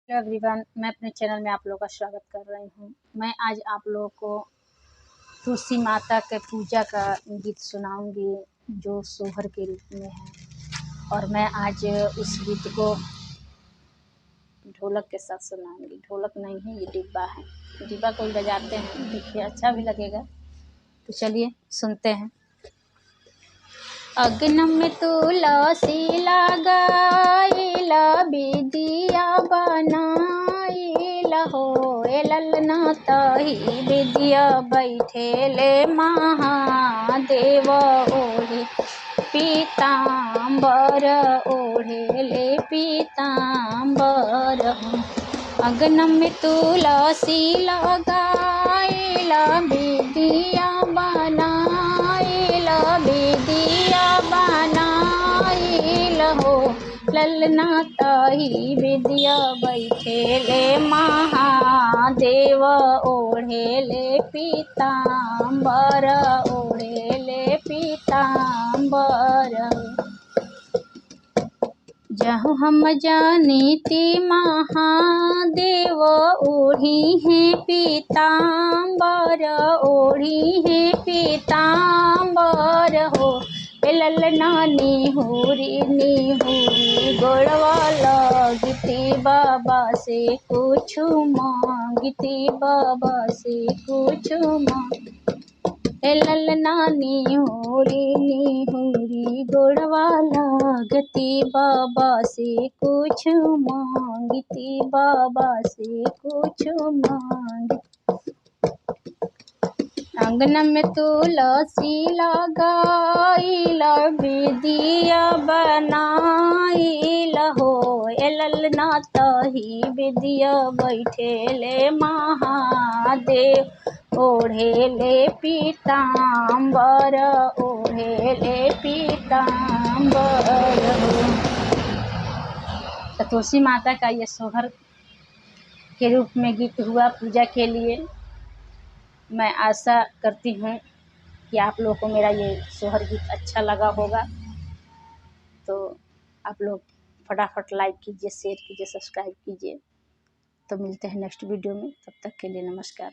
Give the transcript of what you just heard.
Hello everyone, मैं अपने channel में आप लोगों का स्वागत कर रही हूँ। मैं आज आप लोगों को तुलसी माता के पूजा का गीत सुनाऊंगी जो सोहर के रूप में है। और मैं आज उस गीत को ढोलक के साथ सुनाऊंगी। ढोलक नहीं है, ये डिब्बा है। डिब्बा कोई बजाते हैं, देखिए अच्छा भी लगेगा। तो चलिए सुनते हैं। अग्न में तुलसी लगाइला, विदिया बनाइला हो। ललना तही विद्या बैठेले महादेव ओढ़े पीताम्बर, ओढ़ेले पीताम्बर हो। अग्न में तुलसी लगाइला, विदिया बनाइला, विदिया बनाइल हो। ललना तही विद्या बैठेले महादेव, ओढ़ेले पीताम्बर, ओढ़ेले पीताम्बर। जहाँ हम जानीति महादेव ओढ़ी हैं पीताम्बर, ओढ़ी हैं पीताम्बर हो। ललना निहुरी निहुरी गोड़वा लगती, बाबा से कुछ मांगती, बाबा से कुछ मांग। ललना निहुरी निहुरी गोड़वा लगती, बाबा से कुछ मांगती, बाबा से कुछ मांग। आंगन में तुलसी लगाइला, विदिया बनाइला हो। ललना तही विदिया बैठेले महादेव, ओढ़ेले पीताम्बर, ओढ़ेले पीताम्बर हो। तो तुलसी माता का ये सोहर के रूप में गीत हुआ पूजा के लिए। मैं आशा करती हूँ कि आप लोगों को मेरा ये सोहर गीत अच्छा लगा होगा। तो आप लोग फटाफट लाइक कीजिए, शेयर कीजिए, सब्सक्राइब कीजिए। तो मिलते हैं नेक्स्ट वीडियो में, तब तक के लिए नमस्कार।